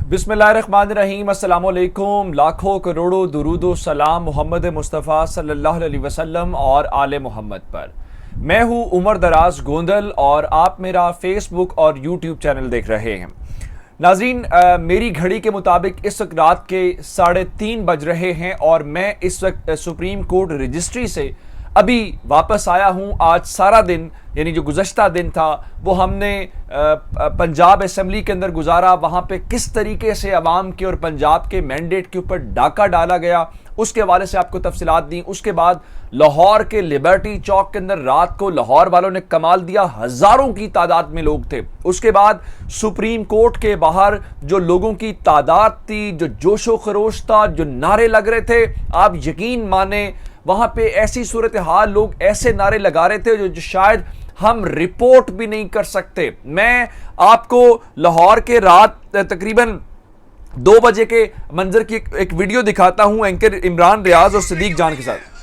बिस्मिल्लाहिर्रहमानिर्रहीम, अस्सलामुअलैकुम। लाखों करोड़ों दुरूदो सलाम मोहम्मद मुस्तफ़ा सल्लल्लाहु अलैहि वसल्लम और आले मोहम्मद पर। मैं हूँ उमर दराज गोंदल और आप मेरा फेसबुक और यूट्यूब चैनल देख रहे हैं। नाज़रीन, मेरी घड़ी के मुताबिक इस वक्त रात के 3:30 बज रहे हैं और मैं इस वक्त सुप्रीम कोर्ट रजिस्ट्री से अभी वापस आया हूं। आज सारा दिन यानी जो गुज़श्ता दिन था वो हमने पंजाब असम्बली के अंदर गुजारा। वहाँ पे किस तरीके से अवाम के और पंजाब के मैंडेट के ऊपर डाका डाला गया उसके हवाले से आपको तफसीलात दी। उसके बाद लाहौर के लिबर्टी चौक के अंदर रात को लाहौर वालों ने कमाल दिया, हज़ारों की तादाद में लोग थे। उसके बाद सुप्रीम कोर्ट के बाहर जो लोगों की तादाद थी, जो जोशो खरोश था, जो नारे लग रहे थे, आप यकीन माने वहां पे ऐसी सूरत हाल, लोग ऐसे नारे लगा रहे थे जो शायद हम रिपोर्ट भी नहीं कर सकते। मैं आपको लाहौर के रात तकरीबन 2 बजे के मंजर की एक वीडियो दिखाता हूं एंकर इमरान रियाज और सिद्दीक जान के साथ।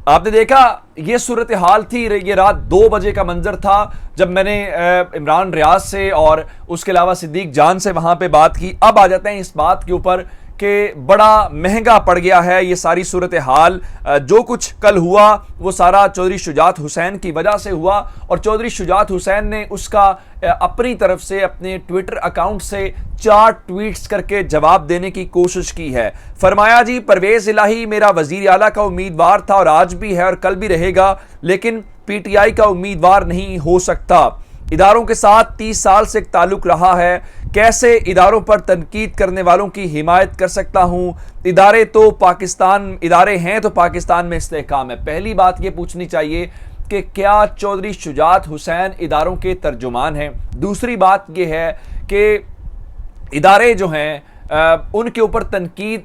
आपने देखा ये सूरत हाल थी। ये रात 2 बजे का मंजर था जब मैंने इमरान रियाज से और उसके अलावा सिद्दीक जान से वहां पे बात की। अब आ जाते हैं इस बात के ऊपर कि बड़ा महंगा पड़ गया है ये सारी सूरत हाल। जो कुछ कल हुआ वो सारा चौधरी शुजात हुसैन की वजह से हुआ और चौधरी शुजात हुसैन ने उसका अपनी तरफ से अपने ट्विटर अकाउंट से 4 ट्वीट्स करके जवाब देने की कोशिश की है। फरमाया जी, परवेज इलाही मेरा वजीर आला का उम्मीदवार था और आज भी है और कल भी रहेगा, लेकिन पीटीआई का उम्मीदवार नहीं हो सकता। इदारों के साथ 30 साल से एक ताल्लुक रहा है, कैसे इदारों पर तनकीद करने वालों की हिमायत कर सकता हूं। इदारे हैं तो पाकिस्तान में इस्तेहकाम है। पहली बात यह पूछनी चाहिए कि क्या चौधरी शुजात हुसैन इदारों के तर्जुमान हैं। दूसरी बात यह है कि इदारे जो हैं उनके ऊपर तनकीद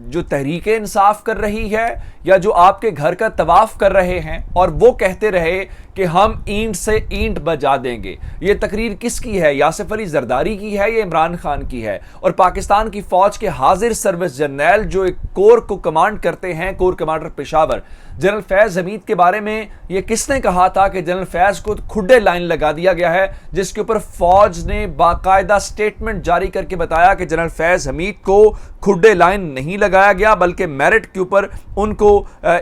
जो तहरीक इंसाफ कर रही है या जो आपके घर का तवाफ कर रहे हैं और वो कहते रहे कि हम ईंट से ईंट बजा देंगे, ये तकरीर किसकी है? यासिफ अली जरदारी की है या इमरान खान की है? और पाकिस्तान की फौज के हाजिर सर्विस जर्नैल जो एक कोर को कमांड करते हैं, core commander Peshawar general Faiz Hamid के बारे में ये किसने कहा था कि जनरल फैज को खुड्डे लाइन लगा दिया गया है, जिसके ऊपर फौज ने बाकायदा स्टेटमेंट जारी करके बताया कि जनरल फैज हमीद को खुड्डे लाइन नहीं लगाया गया बल्कि मेरिट के ऊपर उनको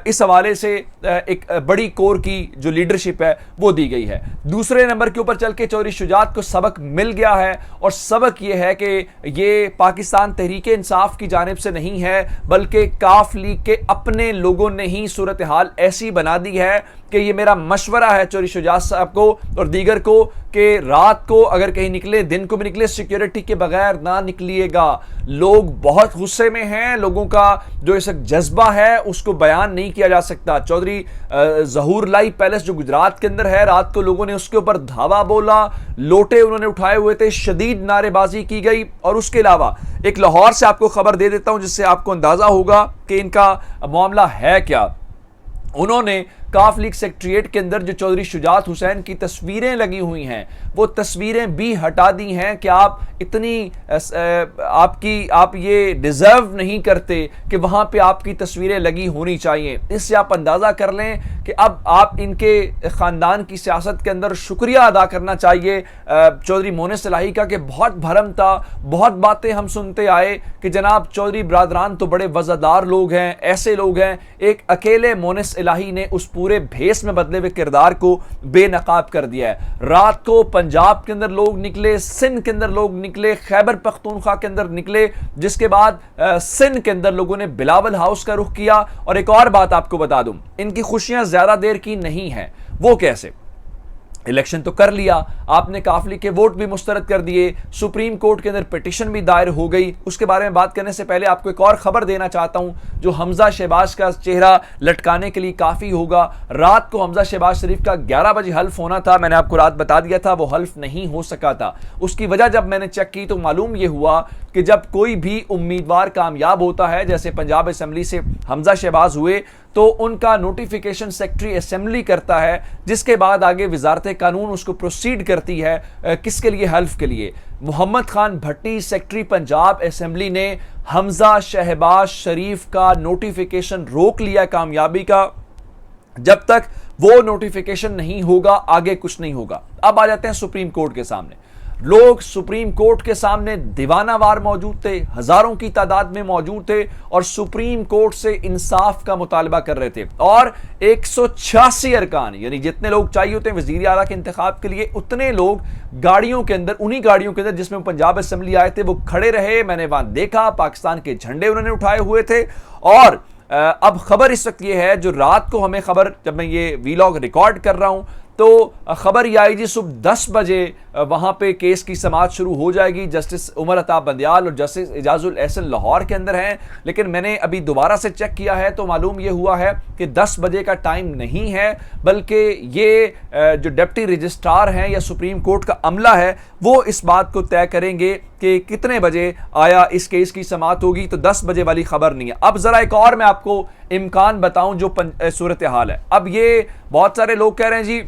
इस हवाले से एक बड़ी कोर की जो लीडरशिप है वो दी गई है। दूसरे नंबर के ऊपर चल के चौधरी शुजात को सबक मिल गया है और सबक यह है कि ये पाकिस्तान तहरीक इंसाफ की जानिब से नहीं है बल्कि काफ लीग के अपने लोगों ने ही सूरत हाल ऐसी बना दी है कि ये मेरा मशवरा है चौधरी शुजात साहब को और दीगर को कि रात को अगर कहीं निकले, दिन को भी निकले, सिक्योरिटी के बगैर ना निकलिएगा। लोग बहुत गुस्से में हैं, लोगों का जो इस जज्बा है उसको बयान नहीं किया जा सकता। चौधरी ज़हूर लाई पैलेस जो गुजरात के अंदर है, रात को लोगों ने उसके ऊपर धावा बोला, लोटे उन्होंने उठाए हुए थे, शदीद नारेबाजी की गई। और उसके अलावा एक लाहौर से आपको खबर दे देता हूं जिससे आपको अंदाजा होगा कि इनका मामला है क्या। उन्होंने काफ लीग सेक्रेटरिएट के अंदर जो चौधरी शुजात हुसैन की तस्वीरें लगी हुई हैं वो तस्वीरें भी हटा दी हैं कि आप इतनी आप ये डिजर्व नहीं करते कि वहां पे आपकी तस्वीरें लगी होनी चाहिए। इससे आप अंदाजा कर लें कि अब आप इनके खानदान की सियासत के अंदर शुक्रिया अदा करना चाहिए चौधरी मोनिस इलाही का कि बहुत भरम था, बहुत बातें हम सुनते आए कि जनाब चौधरी बरादरान तो बड़े वज़ादार लोग हैं, ऐसे लोग हैं। एक अकेले मोनिस इलाही ने उस पूरे भेस में बदले हुए किरदार को बेनकाब कर दिया है। रात को पंजाब के अंदर लोग निकले, सिंध के अंदर लोग निकले, खैबर पख्तूनख्वा के अंदर निकले, जिसके बाद सिंध के अंदर लोगों ने बिलावल हाउस का रुख किया। और एक और बात आपको बता दूं, इनकी खुशियां ज्यादा देर की नहीं है। वो कैसे? इलेक्शन तो कर लिया आपने, काफली के वोट भी मुस्तरद कर दिए, सुप्रीम कोर्ट के अंदर पिटीशन भी दायर हो गई। उसके बारे में बात करने से पहले आपको एक और खबर देना चाहता हूं जो हमजा शहबाज का चेहरा लटकाने के लिए काफी होगा। रात को हमजा शहबाज शरीफ का 11 बजे हल्फ होना था, मैंने आपको रात बता दिया था वो हल्फ नहीं हो सका था। उसकी वजह जब मैंने चेक की तो मालूम यह हुआ कि जब कोई भी उम्मीदवार कामयाब होता है, जैसे पंजाब असेंबली से हमजा शहबाज हुए, तो उनका नोटिफिकेशन सेक्रेटरी असेंबली करता है, जिसके बाद आगे वजारत कानून उसको प्रोसीड करती है किसके लिए, हल्फ के लिए। मोहम्मद खान भट्टी सेक्रेटरी पंजाब असेंबली ने हमजा शहबाज शरीफ का नोटिफिकेशन रोक लिया कामयाबी का। जब तक वो नोटिफिकेशन नहीं होगा आगे कुछ नहीं होगा। अब आ जाते हैं सुप्रीम कोर्ट के सामने। लोग सुप्रीम कोर्ट के सामने दीवानावार मौजूद थे, हजारों की तादाद में मौजूद थे और सुप्रीम कोर्ट से इंसाफ का मुतालबा कर रहे थे। और 186 अरकान, यानी जितने लोग चाहिए होते हैं वजीर आला के इंतखाब के लिए, उतने लोग गाड़ियों के अंदर, उन्हीं गाड़ियों के अंदर जिसमें पंजाब असेंबली आए थे, वो खड़े रहे। मैंने वहां देखा, पाकिस्तान के झंडे उन्होंने उठाए हुए थे। और अब खबर इस वक्त ये है, जो रात को हमें खबर, जब मैं ये वीलॉग रिकॉर्ड कर रहा हूं तो खबर यह आई जी सुबह 10 बजे वहां पे केस की समाअत शुरू हो जाएगी। जस्टिस उमर अता बंदियाल और जस्टिस इजाजुल एहसन लाहौर के अंदर हैं, लेकिन मैंने अभी दोबारा से चेक किया है तो मालूम यह हुआ है कि 10 बजे का टाइम नहीं है, बल्कि ये जो डिप्टी रजिस्ट्रार हैं या सुप्रीम कोर्ट का अमला है वो इस बात को तय करेंगे कि कितने बजे आया इस केस की समाअत होगी। तो 10 बजे वाली खबर नहीं है। अब जरा एक और मैं आपको इम्कान बताऊं जो सूरत हाल है। अब ये बहुत सारे लोग कह रहे हैं जी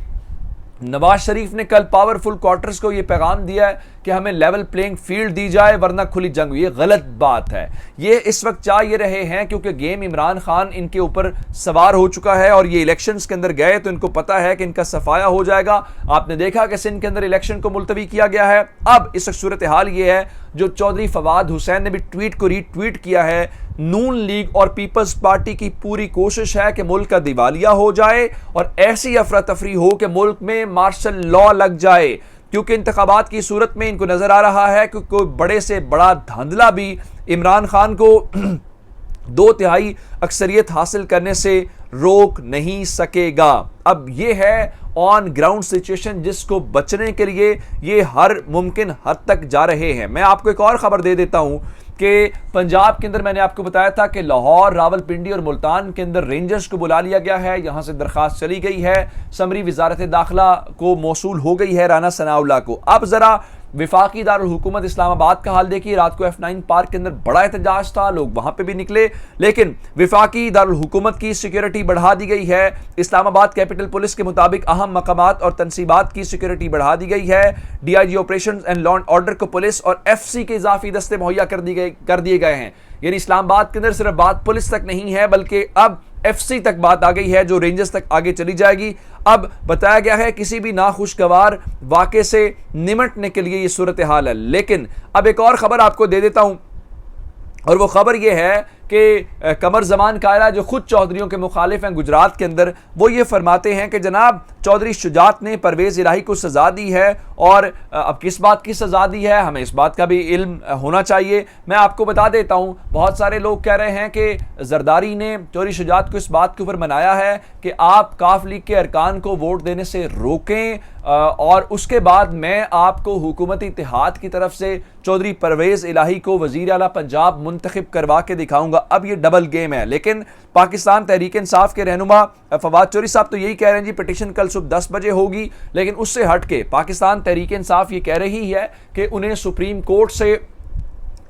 नवाज शरीफ ने कल पावरफुल क्वार्टर्स को यह पैगाम दिया है कि हमें लेवल प्लेइंग फील्ड दी जाए वरना खुली जंग। ये गलत बात है। ये इस वक्त चाह ये रहे हैं क्योंकि गेम इमरान खान इनके ऊपर सवार हो चुका है और ये इलेक्शंस के अंदर गए तो इनको पता है कि इनका सफाया हो जाएगा। आपने देखा कि सिंध के अंदर इलेक्शन को मुलतवी किया गया है। अब इस वक्त सूरत हाल ये है, जो चौधरी फवाद हुसैन ने भी ट्वीट को रीट्वीट किया है, नून लीग और पीपल्स पार्टी की पूरी कोशिश है कि मुल्क का दिवालिया हो जाए और ऐसी अफरा तफरी हो कि मुल्क में मार्शल लॉ लग जाए, क्योंकि इंतखाबात की सूरत में इनको नजर आ रहा है कि कोई बड़े से बड़ा धांधला भी इमरान खान को 2/3 अक्सरियत हासिल करने से रोक नहीं सकेगा। अब यह है ऑन ग्राउंड सिचुएशन, जिसको बचने के लिए ये हर मुमकिन हद तक जा रहे हैं। मैं आपको एक और खबर दे देता हूं कि पंजाब के अंदर मैंने आपको बताया था कि लाहौर, रावलपिंडी और मुल्तान के अंदर रेंजर्स को बुला लिया गया है। यहां से दरखास्त चली गई है, समरी वजारत दाखिला को मौसूल हो गई है राना सनाउल्लाह को। अब जरा विफाकी दारुल हुकूमत इस्लामाबाद का हाल देखिए। रात को F9 पार्क के अंदर बड़ा एहतजाज था, लोग वहां पे भी निकले, लेकिन विफाकी दारुल हुकूमत की सिक्योरिटी बढ़ा दी गई है। इस्लामाबाद कैपिटल पुलिस के मुताबिक अहम मकामात और तनसीबात की सिक्योरिटी बढ़ा दी गई है। DIG operation and law and order को पुलिस और FC के इजाफी दस्ते मुहैया कर दिए गए हैं। यानी इस्लामाबाद के अंदर सिर्फ बात पुलिस तक नहीं है, बल्कि अब FC तक बात आ गई है, जो रेंजर्स तक आगे चली जाएगी। अब बताया गया है किसी भी नाखुशगवार वाक़े से निमटने के लिए ये सूरत हाल है। लेकिन अब एक और खबर आपको दे देता हूं, और वो खबर ये है कि कमर जमान कायरा जो खुद चौधरियों के मुखालिफ हैं गुजरात के अंदर, वो ये फरमाते हैं कि जनाब चौधरी शुजात ने परवेज़ इलाही को सज़ा दी है। और अब किस बात की सज़ा दी है, हमें इस बात का भी इल्म होना चाहिए। मैं आपको बता देता हूँ, बहुत सारे लोग कह रहे हैं कि जरदारी ने चौधरी शुजात को इस बात के ऊपर मनाया है कि आप काफ लीग के अरकान को वोट देने से रोकें और उसके बाद मैं आपको हुकूमती इत्तेहाद की तरफ से चौधरी परवेज़ इलाही को वज़ीर आला पंजाब मुंतखब करवा के दिखाऊंगा। अब ये डबल गेम है। लेकिन पाकिस्तान तहरीक इंसाफ के रहनुमा फवाद चौधरी साहब तो यही कह रहे हैं जी पिटीशन कल सुबह 10 बजे होगी, लेकिन उससे हट के पाकिस्तान तहरीक इंसाफ ये कह रही है कि उन्हें सुप्रीम कोर्ट से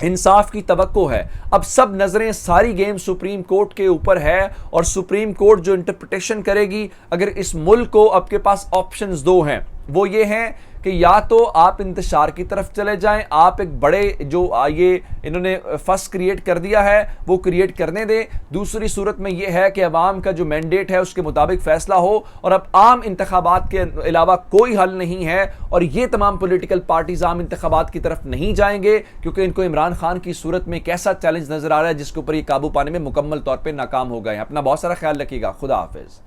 इंसाफ की तवक्को है। अब सब नजरें, सारी गेम सुप्रीम कोर्ट के ऊपर है और सुप्रीम कोर्ट जो इंटरप्रिटेशन करेगी, अगर इस मुल्क को आपके पास ऑप्शंस दो हैं, वो ये हैं कि या तो आप इंतशार की तरफ चले जाएं, आप एक बड़े जो ये इन्होंने फस क्रिएट कर दिया है वो क्रिएट करने दें। दूसरी सूरत में ये है कि अवाम का जो मैंडेट है उसके मुताबिक फैसला हो और अब आम इंतखाबात के अलावा कोई हल नहीं है। और ये तमाम पॉलिटिकल पार्टीज आम इंतखाबात की तरफ नहीं जाएंगे क्योंकि इनको इमरान खान की सूरत में एक ऐसा चैलेंज नजर आ रहा है जिसके ऊपर ये काबू पाने में मुकम्मल तौर पर नाकाम हो गए हैं। अपना बहुत सारा ख्याल रखिएगा। खुदा हाफिज।